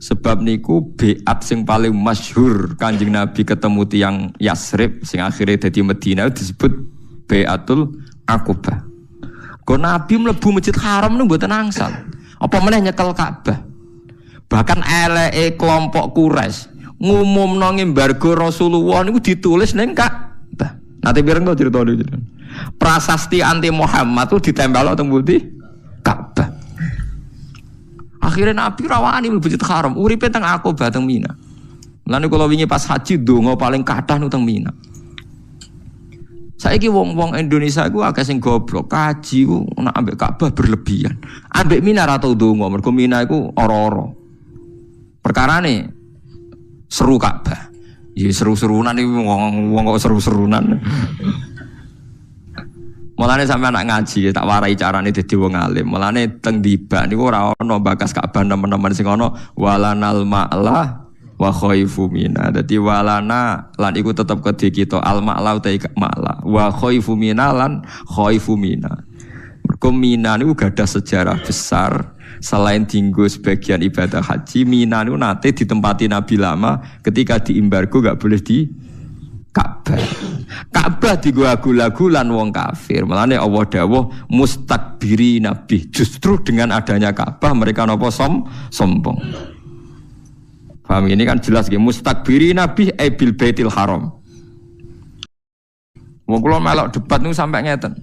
Sebab niku beat sing paling masyhur Kanjeng Nabi ketemu tiyang Yasrib sing akhirnya dadi Madinah disebut Baiatul Aqabah. Kok Nabi mlebu Masjid Haram niku mboten angsal. Apa meneh nyekel Ka'bah. Bahkan eleke kelompok Quraisy ngumumno embargo Rasulullah niku ditulis ning Ka'bah. Nate pireng to critane jenengan. Prasasti anti Muhammad itu ditempel teng pundi? Ka'bah. Akhirnya Nabi rawani mlebu Masjid Haram, uripe teng Aqabah teng Mina. Lan kula wingi pas haji donga paling kathah nu teng Mina. Saiki wong-wong Indonesia iku akeh sing goblok, kaji ku nek ambek Ka'bah berlebihan. Ambek Mina ra tau donga, mergo Mina iku ora-ora. Perkarane seru Ka'bah. Ya seru-serunan iki wong kok seru-serunan. Mulane sampe anak ngaji tak warai carane dadi wong alim. Mulane teng Dibak niku ora ana bakas Ka'bah teman-teman sing ana walanal ma'la wa khaifu mina. Dadi walana lan iku tetep kedhe kita al ma'la utawa ma'la wa khaifu mina lan khaifu mina. Mergo Mina niku gadah sejarah besar. Selain dienggo sebagian ibadah haji, Mina niku nate ditempati Nabi lama ketika diembargo gak boleh di Ka'bah. Ka'bah digua-gula-gulan wong kafir. Mulane Allah dawuh mustakbiri nabi. Justru dengan adanya Ka'bah mereka napa sombong. Paham ini kan jelas nggih mustakbiri nabi bil baitil haram. Wong kula melok debat niku sampe ngeten.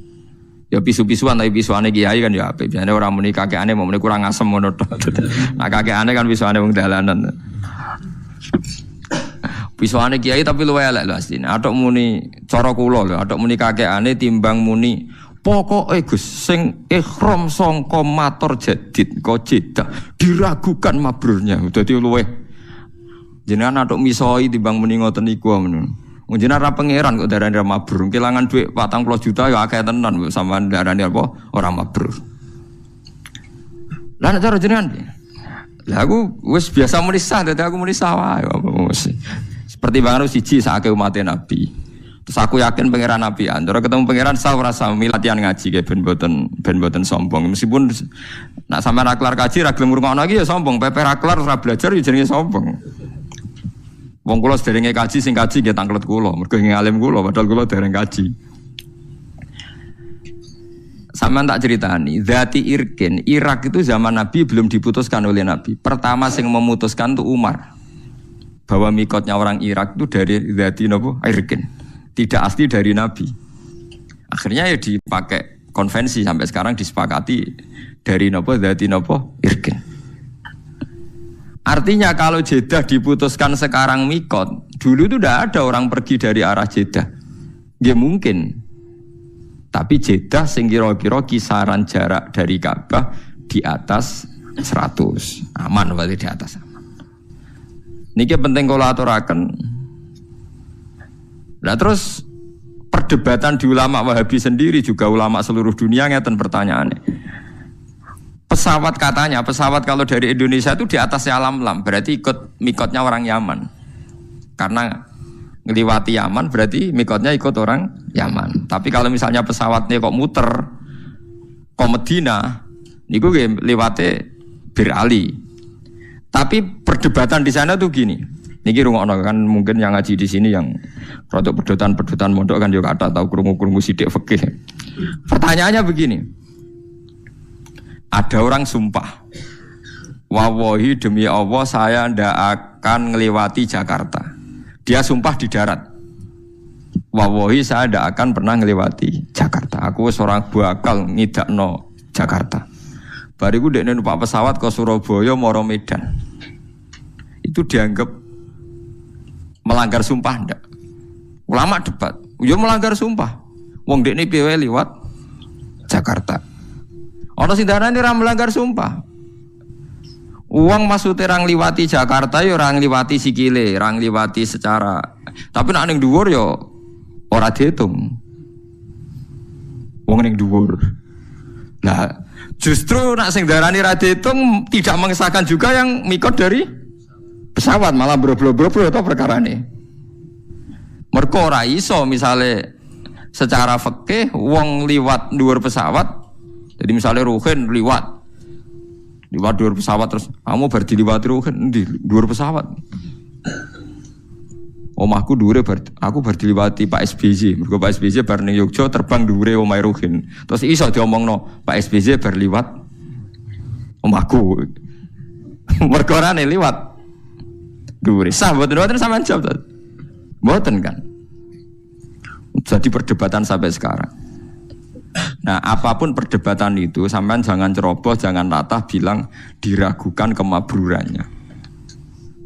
Ya pisu-pisuan tapi pisuane kiai kan ya apik. Biasane ora muni kakekane mau muni kurang asem ngono to. Nah kakekane kan pisuane wong dalanan. Pisuane kiai tapi luwe elek lho asline. Atok muni cara kula lho, atok muni kakekane timbang muni pokoke Gus sing ihram sangka matur jadid kok jedah diragukan mabrurnya. Dadi luwe. Jenengan atok misoi timbang muni ngoten niku men. Jenengan ra pangeran kok darane ra mabrur. Kelangan dhuwit 40 juta ya akeh tenan kok sampean darane apa ora mabrur. Lah nek cara jenengan lah aku wis biasa muni sah, dadi aku muni sah wae apa mesti. Pertimbangan siji sakake umat Nabi. Terus aku yakin pangeran Nabi antara ketemu pangeran sah ora sah latihan ngaji ge ben boten sombong. Meskipun nak sampean ra kelar kaji ra gelem ngrungokno iki ya sombong, pepe ra kelar ora belajar ya jenenge sombong. Wong kula sederenge kaji sing kaji nggih tanglet kula, mergo ngalim kula padahal kula dereng kaji. Sampeyan tak ceritani, Zati Irkin, Irak itu zaman Nabi belum diputuskan oleh Nabi. Pertama sing memutuskan itu Umar. Bahwa mikotnya orang Irak itu dari Zati Irkin. Tidak asli dari Nabi. Akhirnya ya dipakai konvensi sampai sekarang disepakati dari Zati Irkin. Artinya kalau Jeddah diputuskan sekarang mikot, dulu itu tidak ada orang pergi dari arah Jeddah. Ya mungkin. Tapi Jeddah sing kira-kira kisaran jarak dari Ka'bah di atas 100. Aman berarti di atas aman. Niki penting kalau aturaken. Nah terus perdebatan di ulama Wahabi sendiri juga ulama seluruh dunia ngeten pertanyaannya. Pesawat katanya, pesawat kalau dari Indonesia itu di atasnya Lam-Lam, berarti ikut mikotnya orang Yaman. Karena ngeliwati Yaman berarti mikotnya ikut orang Yaman. Tapi kalau misalnya pesawatnya kok muter ke Medina, niku liwate Bir Ali. Tapi perdebatan di sana tuh gini. Niki rungokno kan mungkin yang ngaji di sini yang produk pedotan mondok kan juga ada tahu krungu-krungu sithik fikih. Pertanyaannya begini. Ada orang sumpah, wallahi demi Allah saya ndak akan ngelewati Jakarta. Dia sumpah di darat, wallahi saya ndak akan pernah ngelewati Jakarta. Aku seorang bakal ngidakno Jakarta. Bariku dekne numpak pesawat ke Surabaya moro Medan. Itu dianggap melanggar sumpah ndak? Ulama debat, yo melanggar sumpah. Wong dekne piye liwat Jakarta. Ono sing darani ra melanggar sumpah. Uang maksudnya orang liwati Jakarta ya orang liwati sikile, orang liwati secara. Tapi nek ning dhuwur ya ora diitung. Wong ning dhuwur. Nah, justru nek sing darani ra diitung tidak mengesahkan juga yang mikot dari pesawat, malah bro-bro-bro itu perkarane. Mergo ora iso misale secara fikih wong liwat dhuwur pesawat. Jadi misalnya Ruhin liwat Liwat dhuwur pesawat terus kamu bar diliwati ruhin di dhuwur pesawat. Omahku dhuwure aku bar diliwati Pak SBY. Mergo Pak SBY bar ning Yogya terbang dhuwure omahe Ruhin. Terus iso diomongno Pak SBY bar liwat omahku. Mergo rene liwat dhuwure. Sah mboten sampean jawab. Mboten kan. Jadi perdebatan sampai sekarang. Nah, apapun perdebatan itu, sampean jangan ceroboh, jangan latah bilang diragukan kemabrurannya.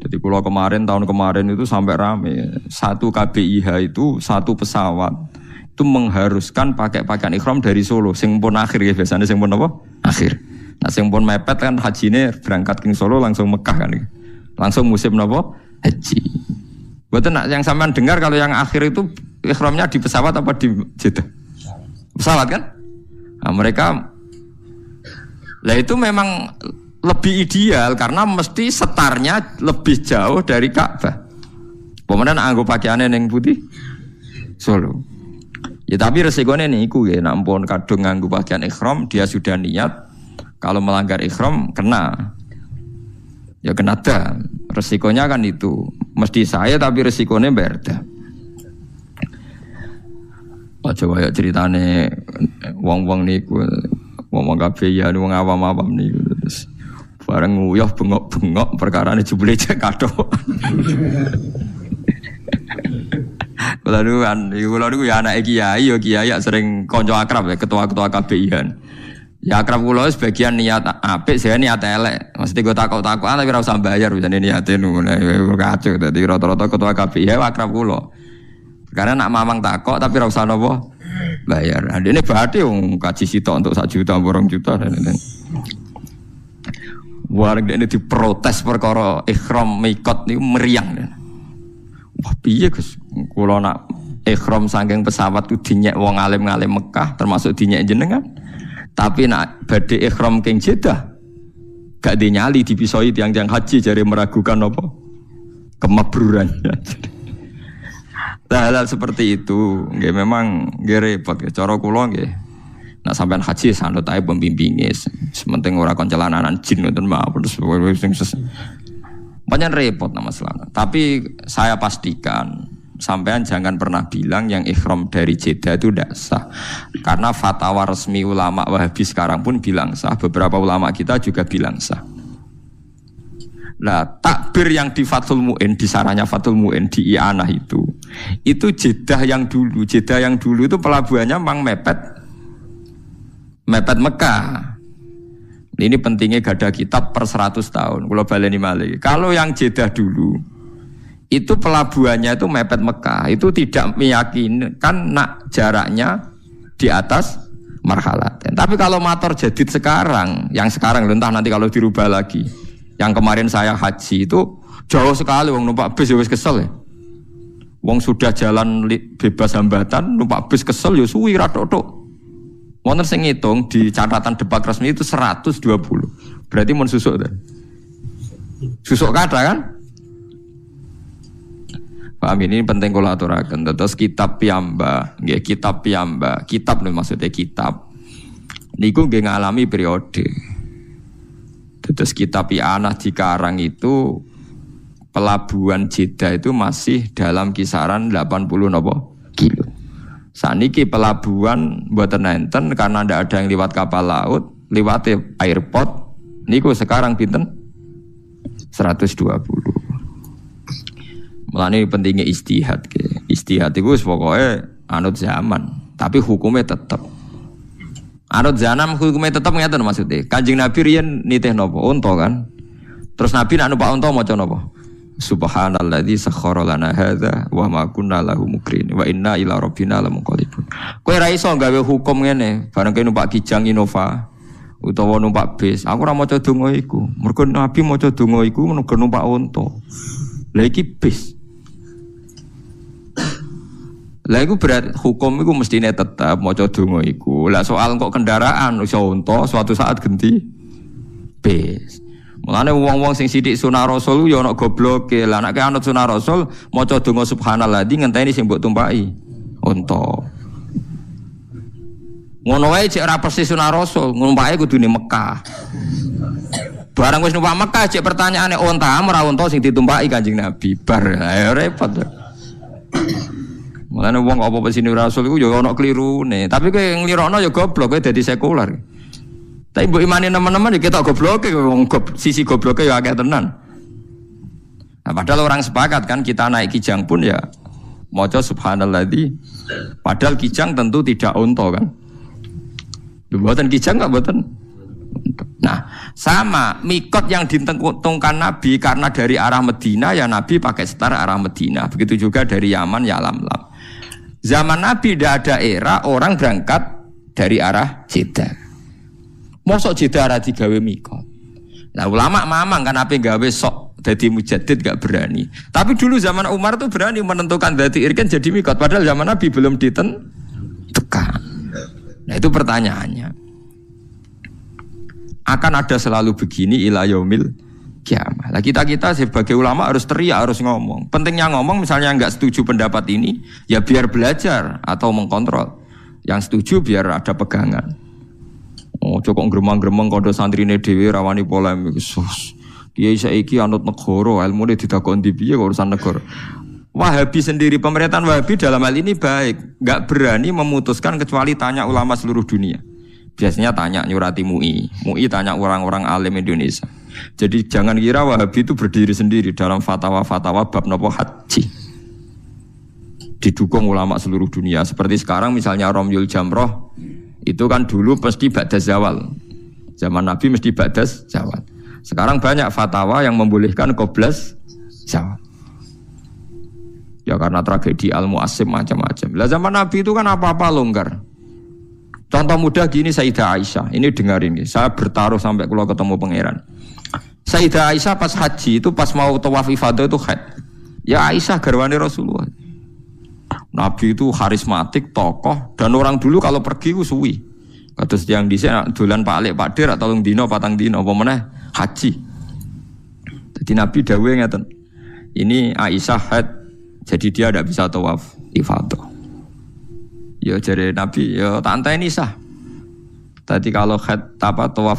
Jadi kalau tahun kemarin itu sampai rame, satu KBIH itu satu pesawat itu mengharuskan pakai pakaian ikhram dari Solo, sing pun akhir ya biasanya sing pun apa? Akhir. Nah, sing pun mepet kan hajine berangkat ke Solo langsung Mekah kan, langsung musim apa? Haji. Betul nak yang sampean dengar kalau yang akhir itu ikhramnya di pesawat apa di Jeddah? Pesawat kan? Nah, mereka lah itu memang lebih ideal karena mesti setarnya lebih jauh dari Ka'bah. Pemenang anggo pakaiannya yang putih Solo. Ya tapi resikonya niku ya, nampun kadung nganggo pakaian ikhram dia sudah niat kalau melanggar ikhram kena. Ya kena dah. Resikonya kan itu. Mesti saya tapi resikonya berda. Coba ya ceritane wong-wong niku, wong kabeh ya wong awam-awam niku terus bareng nguyuh bengok-bengok perkarane jebule cek kathok. Kula niku ya anake kiai ya kiai sering kanca akrab ya ketua-ketua KBIH. Ya akrab kula sebagian niat apik, saya niat elek. Mesti go takok-takokan tapi ora usah bayar jane niate ngono. Kacau dadi rata-rata ketua KBIH akrab kula. Karena nak mamang takok tapi ora usah napa bayar. Adene berarti wong kaji sitok untuk 1 juta, 2 juta dan lain-lain. Warga ini diprotes perkara ikhram mikot niku meriang. Wah piye Gus? Kula nak ikhram saking pesawat ku dinyek wong alim-alim Mekah termasuk dinyek jenengan. Tapi nak badhe ikhram king Jeddah gak dinyali dipisoi tiang-tiang haji jare meragukan apa kemabrurannya. Hal-hal seperti itu, nggih memang nggih repot. Cara kula nggih, nak sampean haji sanut ae pembimbinge, sementing ora kon celananan jin ngoten mawon terus banyak repot nama selama. Tapi saya pastikan sampean jangan pernah bilang yang ikhram dari Jeddah itu tidak sah. Karena fatwa resmi ulama Wahabi sekarang pun bilang sah, beberapa ulama kita juga bilang sah. Nah, takbir yang di Fathul Mu'in, di sarahnya Fathul Mu'in di I'anah itu Jeddah yang dulu. Jeddah yang dulu itu pelabuhannya memang mepet Mekah. Ini pentingnya gada kitab per 100 tahun. Kalau baleni malih. Kalau yang Jeddah dulu itu pelabuhannya itu mepet Mekah. Itu tidak meyakinkan nak jaraknya di atas marhalat. Tapi kalau motor jadid sekarang, yang sekarang entah nanti kalau dirubah lagi. Yang kemarin saya haji itu jauh sekali, wong numpak bis ya wis kesel ya. Wong sudah jalan bebas hambatan, numpak bis kesel ya suwi ra tok-tok. Wonten sing ngitung di catatan debat resmi itu 120. Berarti mun susuk ta. Susuk kata kan? Paham ini penting kula aturaken. Terus kitab piyambak, nggih kitab piyambak. Kitab lho maksudnya kitab. Niku nggih ngalami periode. Terus kitab I'anah di Karang itu pelabuhan Jeddah itu masih dalam kisaran 80 kilo. Saniki pelabuhan mboten enten karena ndak ada yang lewat kapal laut, lewat airport. Niku sekarang pinten? 120. Mulane pentingnya istihad ke. Istihad itu pokoknya anut zaman, tapi hukumnya tetap. Anut zaman hukumnya tetap ngeten maksudnya. Kanjeng Nabi riyen nitih napa? Unta kan. Terus Nabi nak numpak unta maca napa? Subhanalladzi sakhkhara lana hadza wa ma kunna lahu mukrin wa inna ila rabbina lamunqalibun. Kowe ra iso gawe hukum ngene, bareng kowe numpak Kijang Innova utawa numpak bis. Aku ora maca donga iku. Mergo Nabi maca donga iku menunggu numpak unta. Lah iki bis. Lah iku berat hukum iku mestine tetap maca donga iku. Lah soal kok kendaraan iso unta suatu saat ganti bis. Mulane wong-wong sing sithik sunah rasul ya ana gobloke. Lah nek anut sunah rasul maca donga subhanallah di ngenteni sing mbok tumpaki unta. Ngono wae cek ora persis sunah Rasul, numpake kudune Mekah. Barang wis numpak Mekah cek pertanyaane onta ora onta sing ditumpaki Kanjeng Nabi. Bar ayo repot. Mulane wong apa pesine Rasul iku ya ana klirune, tapi kowe nglirokno ya goblok kowe dadi sekuler. Tapi mbok imani teman-teman ya ketok gobloke wong sisi gobloke ya akeh tenan. Nah, padahal orang sepakat kan kita naik kijang pun ya maca subhanalladzi. Padahal kijang tentu tidak unta kan. Buatan kijang enggak buatan. Nah, sama mikot yang ditentukan Nabi karena dari arah Medina ya Nabi pakai setar arah Medina. Begitu juga dari Yaman ya Lam-Lam. Zaman Nabi tidak ada era orang berangkat dari arah Jeddah. Mosok Jeddah arah digawe mikot. Nah, ulama mamang kan apa gawe sok jadi mujaddid gak berani. Tapi dulu zaman Umar tuh berani menentukan dati irken jadi mikot. Padahal zaman Nabi belum ditentukan. Nah itu pertanyaannya. Akan ada selalu begini ila yaumil kiamah. Nah kita sebagai ulama harus teriak, harus ngomong. Pentingnya ngomong misalnya nggak setuju pendapat ini, ya biar belajar atau mengkontrol. Yang setuju biar ada pegangan. Oh cokok gremang-gremeng kodo santrine dhewe rawani polemik. Kiai saiki anut negara, ilmune didakon ndi piye urusan negara. Wahabi sendiri, pemerintahan Wahabi dalam hal ini baik, nggak berani memutuskan kecuali tanya ulama seluruh dunia. Biasanya tanya nyurati MUI tanya orang-orang alim Indonesia. Jadi jangan kira Wahabi itu berdiri sendiri dalam fatwa-fatwa bab nopo haji. Didukung ulama seluruh dunia. Seperti sekarang misalnya Romyul Jamroh, itu kan dulu pasti ba'das zawal. Zaman Nabi mesti ba'das zawal. Sekarang banyak fatwa yang membolehkan qoblas zawal. Ya karena tragedi Al-Mu'assim macam-macam. Lah zaman Nabi itu kan apa-apa longgar. Contoh mudah gini Sayyidah Aisyah. Ini dengarin nih. Saya bertaruh sampai kalau ketemu pangeran. Sayyidah Aisyah pas haji itu pas mau tawaf ifadah itu haid. Ya Aisyah garwane Rasulullah. Nabi itu karismatik, tokoh dan orang dulu kalau pergi itu suwi. Kados yang dhisik dolan Pak Alik Pak Dir atau tolong dino patang dino apa meneh haji. Jadi Nabi dawuh ngeten. Ini Aisyah haid. Jadi dia tidak bisa tawaf ifadah. Ya jadi Nabi, ya tak ini sah. Tadi kalau tawaf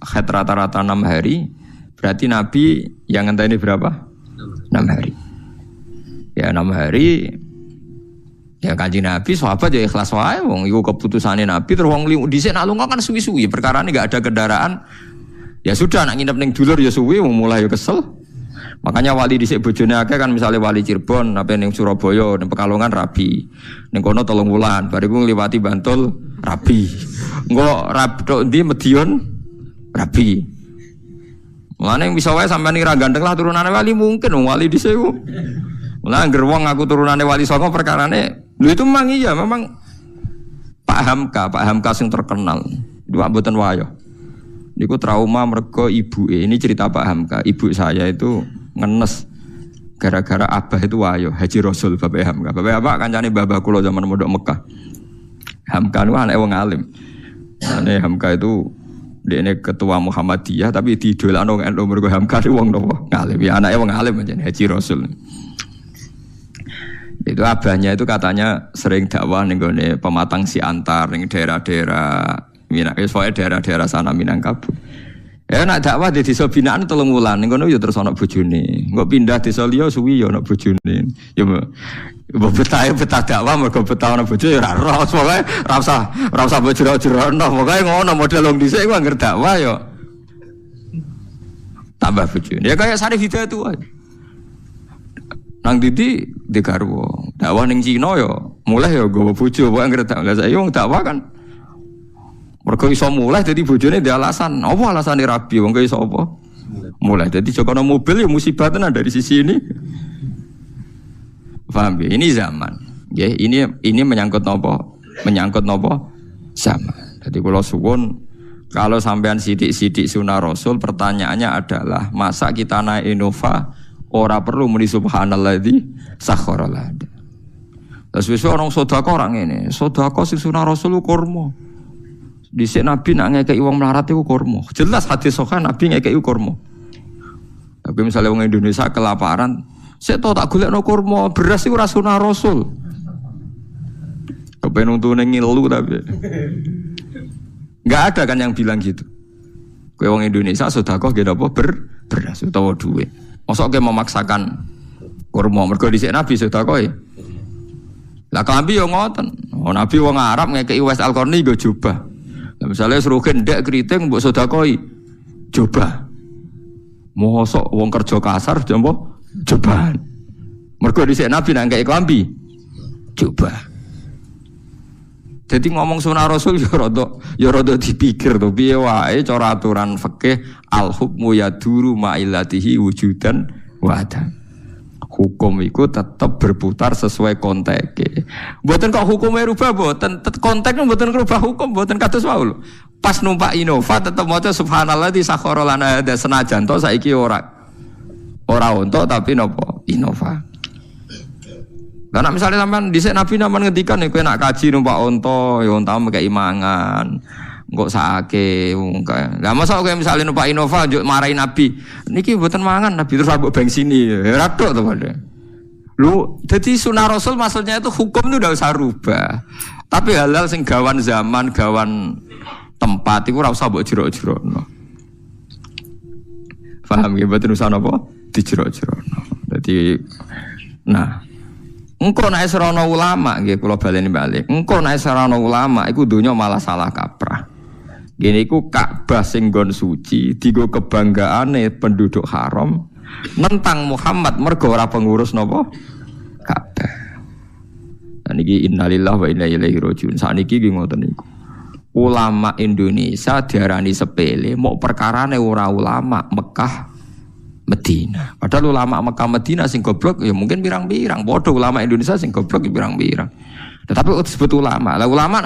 rata-rata 6 hari, berarti Nabi yang ngenteni berapa? 6 hari. Ya 6 hari. Ya Kanjeng Nabi sahabat ya ikhlas wae wong iku keputusane Nabi terus wong dhisik nak lunga kan suwi-suwi perkara ini enggak ada kendaraan. Ya sudah nak nginep ning dulur ya suwi wong mulai ya kesel. Makanya wali dhisik bojone akeh kan misalnya wali Cirebon, apa ning Surabaya, ning Pekalongan rabi. Ning kono 3 wulan, bariku ngliwati Bantul rabi. Engko tok ndi Medion rabi. Mulane bisa wae sampean ira ganteng lah turunane wali mungkin wong wali dhisik ku. Mulane angger wong aku turunane wali Songo perkarane lho itu memang iya memang Pak Hamka sing terkenal. Dua mboten wayo. Niku trauma mergo ibuke. Ini cerita Pak Hamka. Ibu saya itu ngenes gara-gara abah itu wayo Haji Rasul Bapak Hamka. Bapak Hamka kancane babah kula zaman mondok Mekah. Hamka niku anake wong alim. Ane Hamka itu dekne ketua Muhammadiyah tapi didolakno NU mergo Hamka niku wong napa ngalim. Ya anake wong alim aja Haji Rasul. Itu abahnya itu katanya sering dakwah ning gone Pematang Siantar ning daerah-daerah daerah-daerah sana Minangkabau. Ya nak dakwah di desa binaan 3 wulan ning kono ya terus ana bojone. Engko pindah desa liya suwi ya ana bojone. Ya betah dakwah mergo betah ana bojo ya ora roh pokoke ora usah bojero-jerono. Pokoke ngono model wong dhisik ku anggere dakwah ya tambah bojone. Ya kayak Sarif Hidayat tuh. Nang Didi di garwa. Dakwah ning Cina ya mulai ya gowo bojo pokoke anggere dakwah. Lah saiki wong dakwah kan mergo iso mulai dadi bojone ndek alasan. Apa alasane rabi wong iso apa? Mulai dadi jokono mobil ya musibah tenan dari sisi ini. Paham ya? Ini zaman. Ya, ini menyangkut napa? Menyangkut napa? Zaman. Jadi kula suwun kalau sampean sidik-sidik sunah Rasul pertanyaannya adalah masa kita naik Innova ora perlu muni subhanalladzi sakhkhara lana. Terus wis orang sedekah orang ini, sedekah sing sunah Rasul kurma. Dhisik Nabi nak ngekeki wong melarat iku kurma. Jelas hadis sahih Nabi ngekeki kurma. Tapi misalnya wong Indonesia kelaparan, sik to tak golekno kurma, beras iku ora sunah Rasul. kepen untune ngilu tapi. Enggak ada kan yang bilang gitu. Kowe wong Indonesia sedekah nggih napa beras utawa duit. Mosok kowe memaksakan kurma mergo dhisik Nabi sedekah ya. Lah klambi yo ngoten. Oh Nabi wong Arab ngekeki Uwais Al-Qarni nggo jubah. Lah misale srugen ndek kriting mbok sedekahi jubah. Mosok wong kerja kasar jompo jubahan. Mergo dhisik Nabi nang ngekeki klambi jubah. Jadi ngomong sunah Rasul ya rada dipikir to piye wae cara aturan fikih al hukmu yaduru ma'ilatihi wujudan wa adam. Hukum itu tetap berputar sesuai konteke. Mboten kok hukumnya rubah mboten, konteknya mboten rubah hukum mboten kados wae lho. Pas numpak Innova tetep maca subhanallah di sakhara lana ada senajan to saiki ora unta tapi napa Innova. Lah nek misale sampean dhisik Nabi sampean ngendikan nek kowe nak kaji numpak unta ya unta mekeki mangan. Engko sakake mungkin. Lah masa kowe misale numpak Innova njuk marahi Nabi. Niki mboten mangan Nabi terus ambek bensini. Ya ra tok to padha. Lu jadi sunah Rasul maksudnya itu hukum itu udah usah rubah. Tapi halal sing gawan zaman, gawan tempat iku ora usah mbok jerok-jerokno. Paham ya mboten usah napa dijerok-jerokno. Dadi nah engko nek serono ulama nggih kula baleni balik. Engko nek serono ulama iku donya malah salah kaprah. Gini iku Ka'bah sing nggon suci, digo kebanggaane penduduk haram nentang Muhammad mergo ora pengurus napa? Ka'bah. Dan iki innalillahi wa inna ilaihi rajiun. Saniki nggih ngoten niku. Ulama Indonesia diarani sepele, mau perkarane ora ulama Mekah Medina. Padahal ulama Mekah Medina sing goblok ya mungkin pirang-pirang. Bodoh ulama Indonesia sing goblok ya pirang-pirang. Tetapi disebut ulama. Lah ulama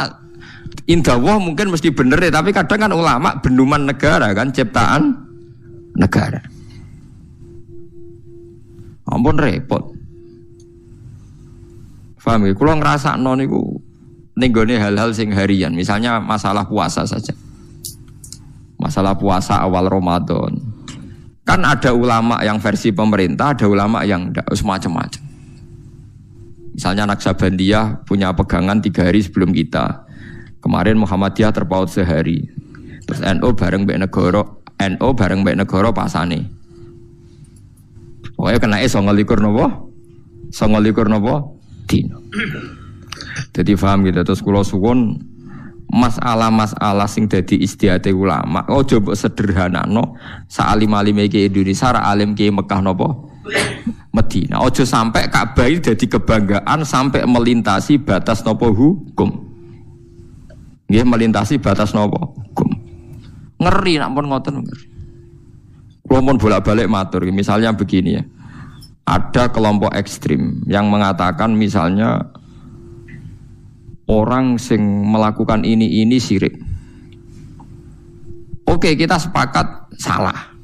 indah mungkin mesti bener ya, tapi kadang kan ulama benduman negara kan ciptaan negara. Ampun repot. Paham ya? Kulo ngrasakno niku ning gone hal-hal sing harian, misalnya masalah puasa saja. Masalah puasa awal Ramadan. Kan ada ulama yang versi pemerintah, ada ulama yang enggak, semacam-macam. Misalnya Naksabandiyah punya pegangan 3 hari sebelum kita. Kemarin Muhammadiyah terpaut sehari. Terus NU bareng mbek negara pasane. Pokoknya kena 29 napa? 29 napa? Dino. Jadi paham gitu. Terus kula suwun masalah-masalah sing dadi istihate ulama ojo mbok sederhanakno saalim-alime iki Indonesia ra alim ki Mekah napa Medina. Ojo sampai Ka'bah iki dadi kebanggaan sampai melintasi batas napa hukum. Nggih melintasi batas napa hukum. Ngeri nak pun ngoten ngeri. Kula pun bolak-balik matur misalnya begini ya. Ada kelompok ekstrim yang mengatakan misalnya orang sing melakukan ini syirik. Oke, kita sepakat salah.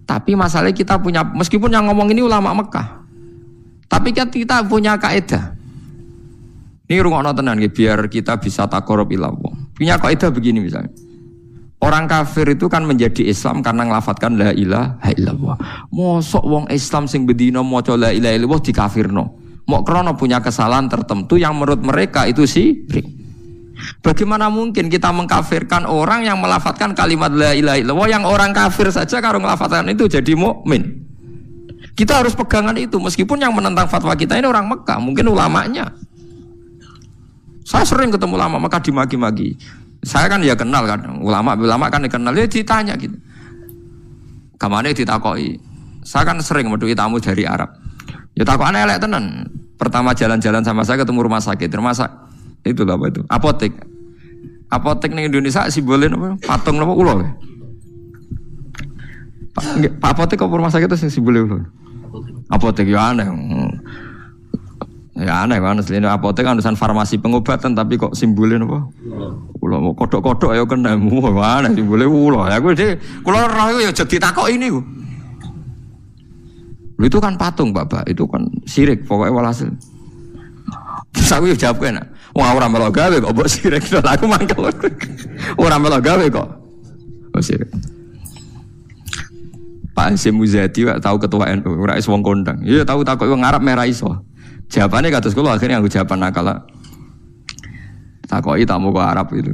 Tapi masalahnya kita punya, meskipun yang ngomong ini ulama Mekah, tapi kita punya kaidah. Ini rungokno tenan biar kita bisa taqarrub ila Allah. Punya kaidah begini misalnya. Orang kafir itu kan menjadi Islam karena ngelafatkan la ilaha illallah. Mosok wong Islam sing bedino maca la ilaha illallah dikafirno. Mau krono punya kesalahan tertentu yang menurut mereka itu syirik. Bagaimana mungkin kita mengkafirkan orang yang melafatkan kalimat la ilaha illallah yang orang kafir saja kalau melafatkan itu jadi mukmin. Kita harus pegangan itu meskipun yang menentang fatwa kita ini orang Mekah, mungkin ulamanya. Saya sering ketemu ulama Mekah dimaki-maki. Saya kan ya kenal kan ulama kan dikenal dia ditanya gitu. Kamane ditakoi. Saya kan sering meduki tamu dari Arab. Ya takokane elek tenan. Pertama jalan-jalan sama saya ketemu rumah sakit. Itu apa itu? Apotek. Apotek ning Indonesia simbolnya apa? Patung apa ulo. Pak apotek kok rumah sakit itu simbolnya ulo. Apotek ya aneh. Ya aneh kan asline apotek kan urusan farmasi pengobatan tapi kok simbolnya apa? Ulo kodok-kodok ayo kena mana simbolnya ulo. Ya gue deh kula roh ya jadi takok ini ku. Itu kan patung Bapak, itu kan syirik pokoknya walhasil. Terus aku jawab kena, wah orang melo gawe kok mbok syirik lho aku mangkel. Orang melo gawe kok. Oh syirik. Pak Hasyim Muzadi tahu ketua NU, ora iso wong kondang. Iya tahu takok wong Arab merah iso. Jawabannya kados kula akhirnya aku jawaban nakal. Takoki tamu ke Arab itu.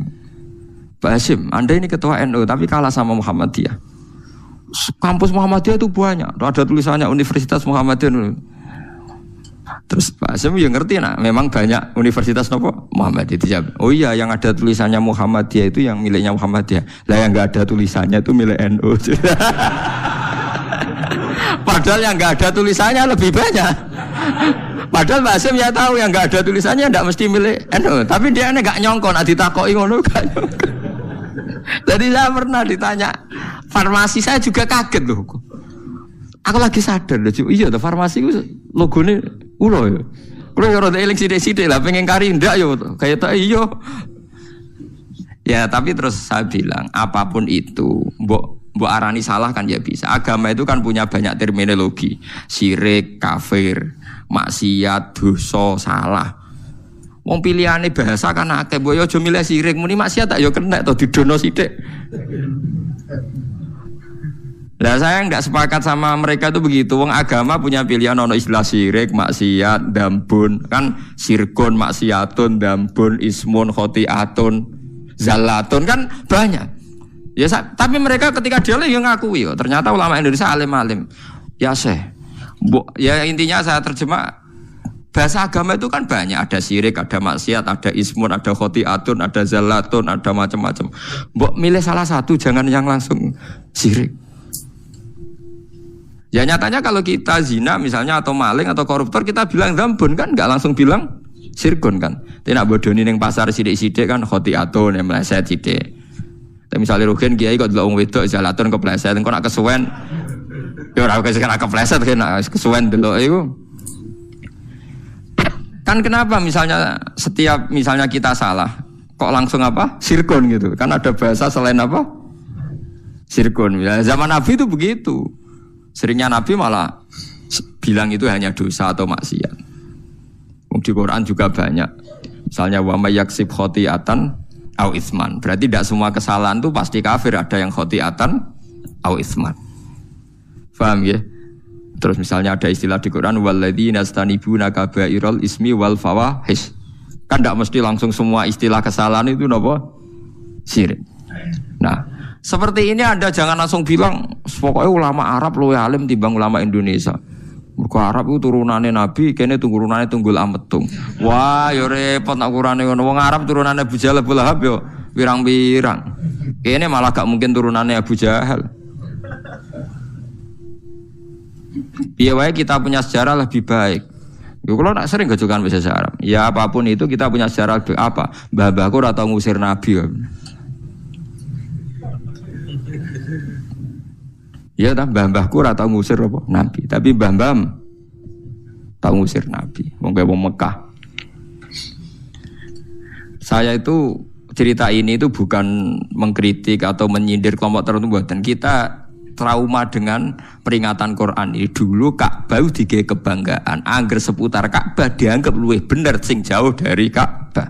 Pak Hasyim, Anda ini ketua NU tapi kalah sama Muhammadiyah. Kampus Muhammadiyah itu banyak. Ada tulisannya Universitas Muhammadiyah. Terus Pak Hasyim ya ngerti memang banyak universitas nopo Muhammadiyah itu jawab. Oh iya, yang ada tulisannya Muhammadiyah itu yang miliknya Muhammadiyah. Lah yang enggak ada tulisannya itu milik NU. Padahal yang enggak ada tulisannya lebih banyak. Padahal Pak Hasyim ya tahu yang enggak ada tulisannya enggak mesti milik NU, tapi dia enggak nyongkon ditakoki ngono gak nyongkon. Jadi saya pernah ditanya farmasi, saya juga kaget loh. Aku lagi sadar loh, iya farmasi itu logone ulo ya. Kulo ya rada eling sithik-sithik lah pengen kari ndak yo kayak tak iya. Ya tapi terus saya bilang apapun itu mbok arani salah kan ya bisa. Agama itu kan punya banyak terminologi. Syirik, kafir, maksiat, dosa, salah. Wong pilihane bahasa kan akeh, mbok yo aja milih syirik, muni maksiat tak yo kena to didono sithik. Lah saya enggak sepakat sama mereka itu begitu. Wong agama punya pilihan ono istilah syirik, maksiat, dambun, kan sirkun, maksiatun, dambun, ismun, khotiatun, zalatun kan banyak. Ya tapi mereka ketika dialog yang ngakui yo. Ternyata ulama Indonesia alim-alim. Ya ya intinya saya terjemah bahasa agama itu kan banyak, ada syirik, ada maksiat, ada ismun, ada khotiatun, ada zalatun, ada macam-macam. Mbok milih salah satu, jangan yang langsung syirik. Ya nyatanya kalau kita zina misalnya atau maling atau koruptor kita bilang dzambun kan, enggak langsung bilang sirkun kan. Tidak bodoni ning pasar sidik-sidik kan khotiatun yang meleset sidik. Tapi misalnya rugen kiai kok delok wong wedok zalatun kepleset engko nak kesuwen ya ora kepleset kena kesuwen delok iku. Kan kenapa misalnya setiap misalnya kita salah kok langsung apa? Sirkun gitu. Kan ada bahasa selain apa? Sirkun. Ya, zaman Nabi itu begitu. Seringnya Nabi malah bilang itu hanya dosa atau maksiat. Di Quran juga banyak. Misalnya wa may yaksib khotiatan au itsman. Berarti tidak semua kesalahan itu pasti kafir, ada yang khotiatan au itsman. Paham ya? Terus misalnya ada istilah di Quran walladzina yastanibuna kabairal ismi wal fawahish. Kan tidak mesti langsung semua istilah kesalahan itu napa? Syirik. Nah, seperti ini Anda jangan langsung bilang pokoknya ulama Arab luwih alim timbang ulama Indonesia. Mergo Arab itu turunane Nabi, kene turunane Tunggul Ametung. Wah, yo repot nak ukurane ngono. Wong Arab turunane Abu Jahal Abu Lahab yo pirang-pirang. Kene malah gak mungkin turunane Abu Jahal. Biar wae kita punya sejarah lebih baik. Yo kalau nak sering gajokan bahasa Arab. Ya apapun itu kita punya sejarah lebih apa? Mbah-mbahku ora tau ngusir Nabi. Ya dah mbah-mbahku ora tau ngusir apa Nabi, tapi mbah-mbah tau ngusir Nabi. Wong Mekah. Saya itu cerita ini itu bukan mengkritik atau menyindir kelompok tertentu, dan kita trauma dengan peringatan Quran ini. Dulu Ka'bah digawe kebanggaan, angger seputar Ka'bah dianggap luwih bener sing jauh dari Ka'bah.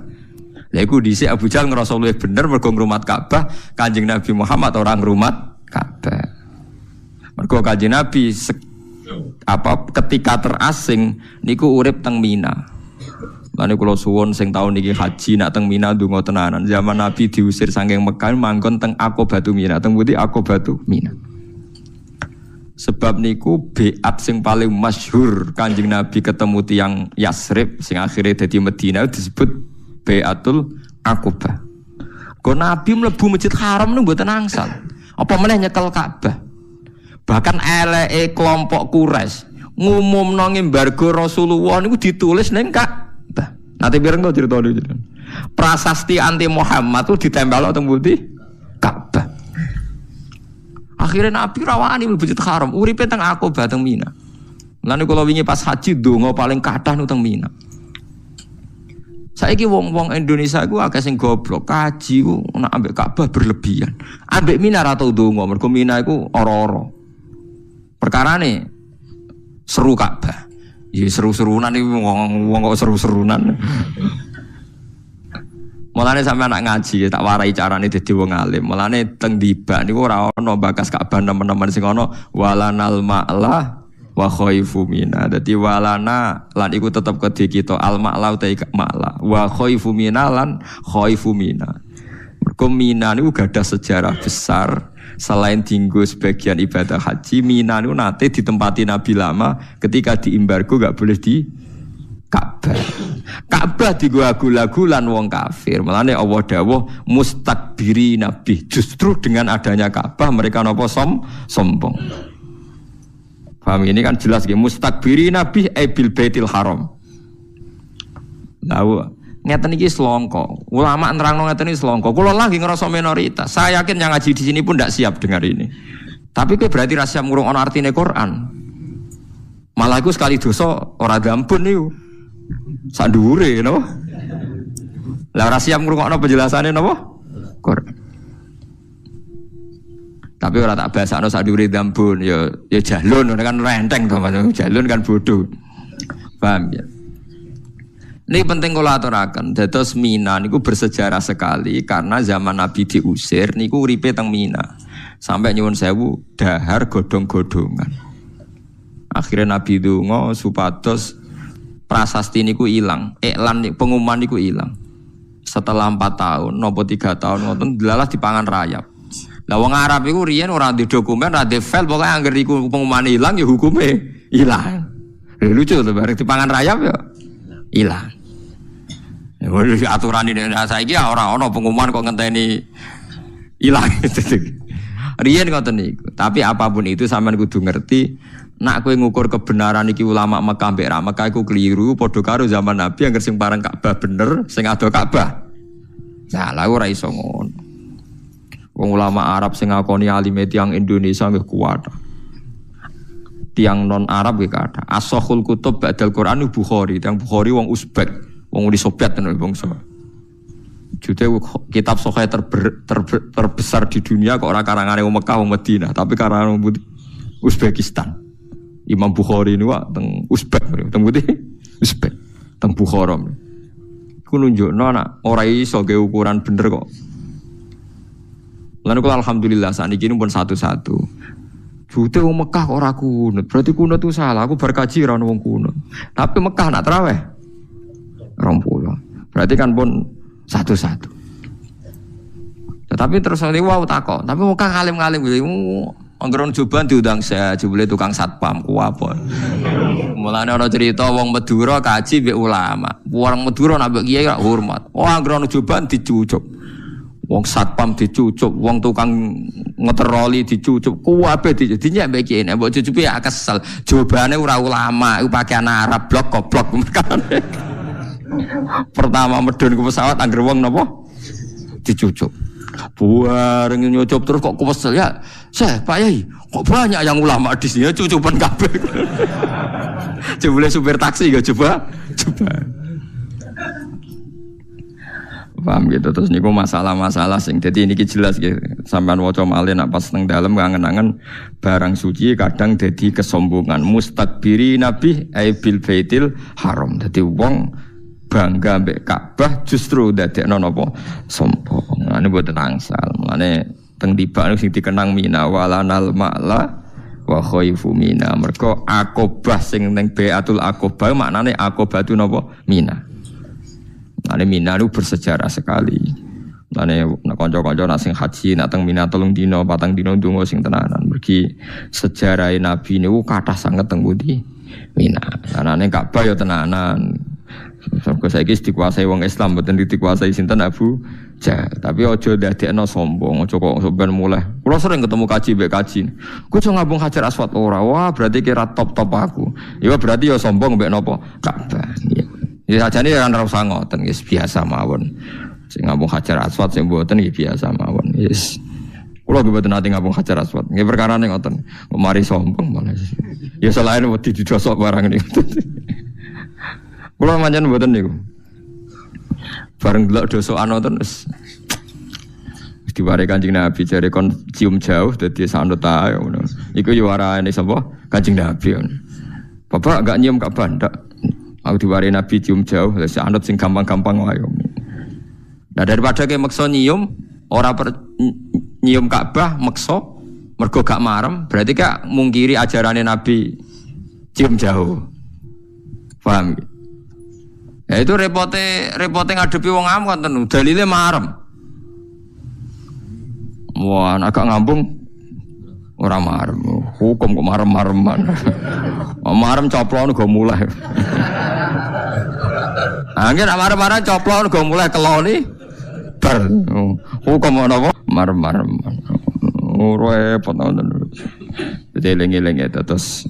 Lha iku dhisik Abu Jahal ngrasa luwih bener mergo ngrumat Ka'bah, Kanjeng Nabi Muhammad ora ngrumat Ka'bah. Mergo Kanjeng Nabi ketika terasing niku urip teng Mina. Lan kula suwun sing taun niki haji nak teng Mina ndonga tenanan. Zaman Nabi diusir saking Mekah manggon teng Aqobatu Mina, teng pundi Aqobatu Mina. Sebab niku beat sing paling masyhur Kanjeng Nabi ketemu tiang Yasrib sing akhirnya dadi Madinah disebut Beatul Aqobah. Kok Nabi mlebu Masjid Haram niku mboten angsal. Apa meneh nyekel Ka'bah. Bahkan eleke kelompok Quraisy ngumumno embargo Rasulullah niku ditulis ning Ka'bah. Nanti pireng to crito niku. Prasasti anti Muhammad tuh ditempel teng pundi? Ka'bah. Akhirnya Nabi rawani mlebu Masjid Haram, uripe teng Aqobah teng Mina. Lan kula wingi pas haji donga paling kathah nu teng Mina. Saiki wong-wong Indonesia iku akeh sing goblok, kaji ku nek ambek Ka'bah berlebihan. Ambek Mina ra tau donga, mergo Mina iku ora-ora. Perkarane seru Ka'bah. Ya seru-serunan iki wong kok seru-serunan. Mulane sampean nak ngaji tak warai carane dadi wong alim. Mulane teng Dibak niku ora ana bakas Ka'bah nemen-nemen sing ana walanal ma'lah wa khaifu mina. Dadi walana lan iku tetep kedhe kita al ma'la ta ma'la wa khaifu mina lan khaifu mina. Mergo mina niku gadah sejarah besar. Selain tinggu sebagian ibadah haji, Mina niku nate ditempati Nabi lama ketika diembargo gak boleh di Ka'bah. Ka'bah digua-gula-gulan wong kafir. Mulane Allah dawuh mustakbiri nabi. Justru dengan adanya Ka'bah mereka napa sombong. Paham ini kan jelas nggih mustakbiri nabi bil baitil haram. Lalu ngeten iki selongko. Ulama nerangno ngeten iki selongko. Kula lagi ngerasa minoritas. Saya yakin yang ngaji di sini pun tidak siap dengar ini. Tapi kowe berarti ra siap ngurung ana artine Quran. Malah iku sekali dosa ora gampun niku. Sak dhuwure no. Lah ora siap ngrungokno penjelasane napa? Quran. Tapi ora tak basakno sak dhuwure gampun ya jalun kan renteng to Mas. Jalun kan bodoh. Paham ya? Ini penting kula aturaken. Dados Mina niku bersejarah sekali karena zaman Nabi diusir niku uripe teng Mina. Sampai nyuwun sewu dahar godhong-godhongan. Akhirnya Nabi donga supados prasasti niku ilang, iklan pengumuman niku ilang. Setelah 4 tahun, nopo 3 tahun ngoten delalah dipangan rayap. Lah wong Arab iku riyen ora ndek dokumen, ora ndek file, pokoke anggere iku pengumuman ilang ya hukume ilang. Lucu to bareng dipangan rayap ya ilang. Ya aturan ini saiki ora ana pengumuman kok ngenteni ilang. Riyen ngoten niku. Tapi apapun itu sampean kudu ngerti. Nak kowe ngukur kebenaran iki ulama Mekah mbek ra Mekah iku keliru padha karo zaman Nabi yang sing parang Ka'bah bener sing ado Ka'bah. Nah, lha ora iso ngono. Wong ulama Arab sing ngakoni alime tiyang Indonesia nggih kuat. Tiyang non Arab nggih kathah. As-Sahul Kutub ba'dal Quran Bukhari, tiyang Bukhari wong Uzbek, wong Uni Soviet tenan bangsa. Jute kitab sahih terbesar di dunia kok ora karangane wong Mekah wong Madinah, tapi karangan wong Uzbekistan. Imam Bukhari ini wak teng Uzbek, teng putih Uzbek, teng Bukhara. Ku nunjukno nak ora iso ge ukuran bener kok. Lan kula alhamdulillah sakniki pun satu-satu. Jute wong Mekah kok ora kunut, berarti kunut itu salah. Aku bar kaji ra ono wong kunut. Tapi Mekah nak traweh 20. Berarti kan pun satu-satu. Tetapi terus nanti wow takok, tapi Mekah ngalim-ngalim gitu. Anggeron Joban diundang saya, jebule tukang satpam ku apa. Mulane ana cerita wong Madura kaji mbek ulama. Wong Madura nak mbek kiai gak hormat. Wong anggeron Joban dicucuk. Wong satpam dicucuk, wong tukang ngeteroli dicucuk. Kuwabe dinyek mbek kiai. Mbok cucupi ya kesel. Jawabane ora ulama, iku pakaian Arab blok goblok. Pertama medun ke pesawat angger wong napa? Dicucuk. Buareng nyucup terus kok kesel ya. Pak Yai, kok banyak yang ulama di sini cucupan kabeh. Coba supir taksi gak coba. Paham gitu terus niku masalah-masalah sing dadi niki jelas gitu. Sampean waca malih nak pas teng dalem kangen-kangen barang suci kadang dadi kesombongan. Mustakbiri nabi bil baitil haram. Dadi wong bangga mbek Ka'bah justru dadekno napa sombong. Ngene mboten angsal. Mulane teng tiba sing dikenang Mina walanal ma'la wa khaifu Mina. Mergo Aqobah sing ning Baitul Aqobah maknane Aqobah itu napa Mina. Mulane Mina itu bersejarah sekali. Mulane kanca-kanca nak sing haji nak teng Mina 3 dina 4 dina ndonga sing tenanan. Mergi sejarah Nabi niku kathah sanget teng pundi Mina. Anane Ka'bah ya tenanan. Sampai saiki dikuasai wong Islam, mboten dikuasai sinten Abu Jahal. Tapi aja ndadekno sombong, aja kok sampean mulai. Kula sering ketemu kaji mbek kaji. Ku iso ngabung Hajar Aswad ora. Wah, berarti kira top-top aku. Ya berarti ya sombong mbek napa? Ka'bah. Ya sajane kan ora usah ngoten, wis biasa mawon. Sing ngabung Hajar Aswad sing mboten iki biasa mawon. Yes. Kula mboten nate ngabung Hajar Aswad. Nggih perkarane ngoten. Mari sombong malah. Ya selain wedi didosok barang niku. Kula pancen mboten niku. Bareng delok dosokan wonten wis diware Kanjeng Nabi jare kon cium jauh dadi sanut ae ngono. Iku yo warane sapa? Kanjeng Nabi. Bapak enggak nyium Ka'bah ndak. Aku diware Nabi cium jauh wis sanut sing gampang-gampang wae. Nah daripada ke maksa nyium ora nyium Ka'bah maksa mergo gak marem berarti kak mungkiri ajarane Nabi cium jauh. Paham? Ya itu repote ngadepi wong am kan tenan dalile marem. Wah, agak ngambung ora marem. Hukum kok marem-mareman. Marem coplon go mulai. Angger marem-marem coplon go mulai keloni bar. Hukum napa? Marem-mareman. Repot tenan. Dadi eling-eling terus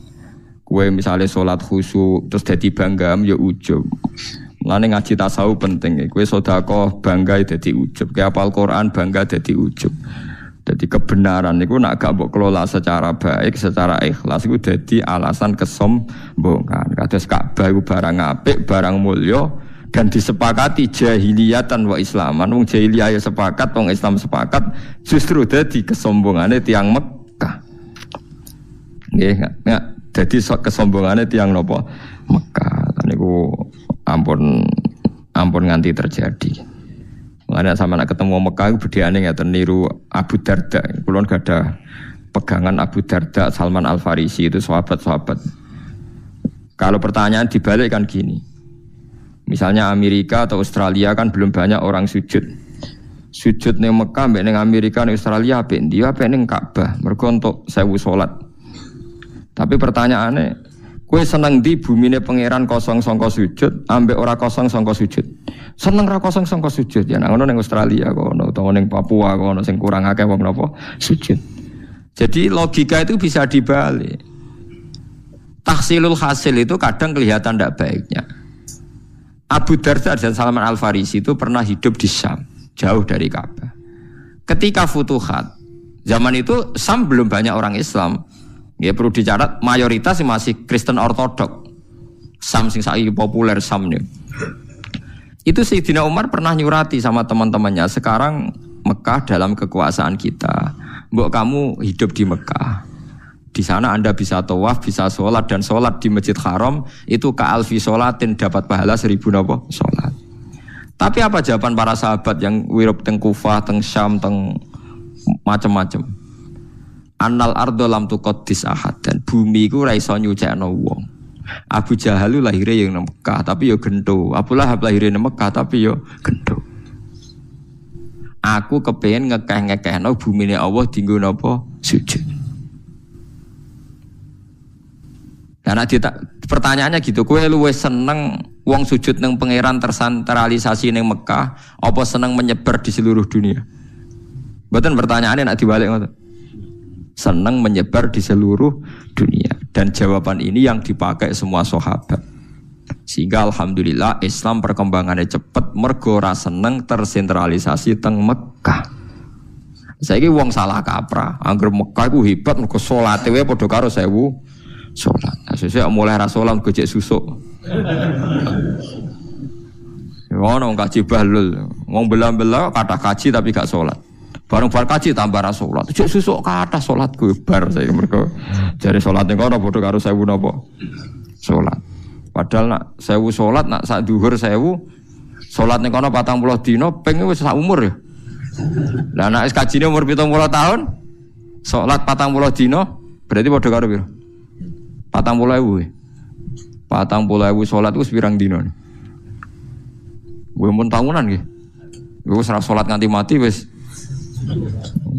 kowe misale salat khusyuk terus dadi bangga ya ujub. Mulane ngaji tasawuf penting. Kowe sedekah bangga dadi ujub. Kowe hafal Quran bangga dadi ujub. Jadi kebenaran itu nak gak mbok kelola secara baik, secara ikhlas itu jadi alasan kesombongan. Kados Ka'bah itu barang apik, barang mulya dan disepakati jahiliyatan wa islaman. Wong jahiliyah sepakat, wong Islam sepakat, justru jadi kesombongane tiang Mekah. Nggih, jadi kesombongane tiang napa? Mekah. Niku ampun nganti terjadi. Mulane sama nak ketemu Mekah bedheane ngaten niru Abu Darda. Kulon gak ada pegangan Abu Darda, Salman Al Farisi itu sahabat-sahabat. Kalau pertanyaan dibalik kan gini. Misalnya Amerika atau Australia kan belum banyak orang sujud. Sujud ning Mekah mbek ning Amerika ning Australia apik ndi? Apik ning Ka'bah. Mergo untuk 1000 salat. Tapi pertanyaannya, kowe seneng ndi bumine pangeran kosong sangka sujud ambek ora kosong sangka sujud? Seneng ra kosong sangka sujud ya nang ono ning Australia kono utawa ning Papua kono sing kurang akeh wong napa sujud. Jadi logika itu bisa dibalik. Tahsilul hasil itu kadang kelihatan tidak baiknya. Abu Darda dan Salman Al Farisi itu pernah hidup di Syam, jauh dari Ka'bah. Ketika Futuhat, zaman itu Syam belum banyak orang Islam. Ya perlu dicatat mayoritas masih Kristen Ortodok. Syam sing saiki populer Syam nih. Itu Sayyidina Umar pernah nyurati sama teman-temannya, sekarang Mekah dalam kekuasaan kita. Mbok kamu hidup di Mekah. Di sana Anda bisa tawaf, bisa sholat, dan sholat di Masjid Haram itu ka'alfi sholatin, dapat pahala 1000 napa sholat. Tapi apa jawaban para sahabat yang wirub teng Kufah, teng Syam, teng macam-macam? Annal ardo lam tuqaddis ahad, dan bumi iku ora iso nyucikno wong. Abu Jahal lahirnya yang nang Mekah tapi yo gendo. Abu Lahab lahirnya nang Mekah tapi yo gendo. Aku kepengin ngekeh-ngekehno bumine Allah dienggo napa sujud. Karena pertanyaannya gitu, kowe luwih seneng wong sujud nang pangeran tersentralisasi nang Mekah apa seneng menyebar di seluruh dunia? Mboten pertanyaannya nak dibalik ngoten. Senang menyebar di seluruh dunia, dan jawaban ini yang dipakai semua sahabat. Sehingga alhamdulillah Islam perkembangannya cepat mergo ra seneng tersentralisasi teng Mekah. Saiki wong salah kaprah, angger Mekah iku hebat mergo salate wae padha karo 1000 salat. Sesuk mulai ra salat gojek susuk. Ngono kaji bahlul, wong bela-bela kata kaji tapi gak salat. Bareng bar kaji tambah ra salat. Cek susuk kathah salatku bar saya mergo jare salate kono padha karo 1000 napa salat. Padahal nak 1000 salat nak sak dhuwur 1000 salat ning kono 40 dina ping wis sak umur ya. Lah nek kajine umur 70 tahun salat 40 dina berarti padha karo piro? 40.000. 40.000 salat wis pirang dina. Kuwi mun tahunan nggih. Wis ora salat nganti mati wis.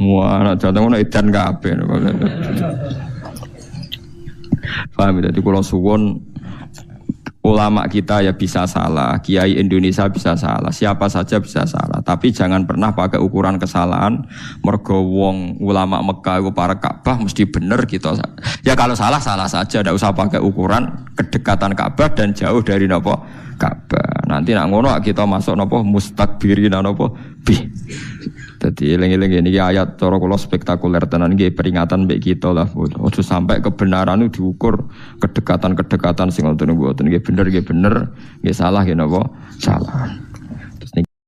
Wah, anak jantung ngono edan kabeh. Paham ya, kula suwun ulama kita ya bisa salah, kiai Indonesia bisa salah, siapa saja bisa salah. Tapi jangan pernah pakai ukuran kesalahan mergo wong ulama Mekah itu para Ka'bah mesti bener gitu. Ya kalau salah salah saja, tidak usah pakai ukuran kedekatan Ka'bah dan jauh dari napa Ka'bah. Nanti nak ngono kita masuk napa mustakbirin napa bi. Jadi eling-eling ini ayat cara kula spektakuler tenan nggih peringatan mbek kita lah. Ojo sampai kebenaran itu diukur kedekatan-kedekatan sing ngoten nggih bener nggih bener, nggih salah nggih napa salah.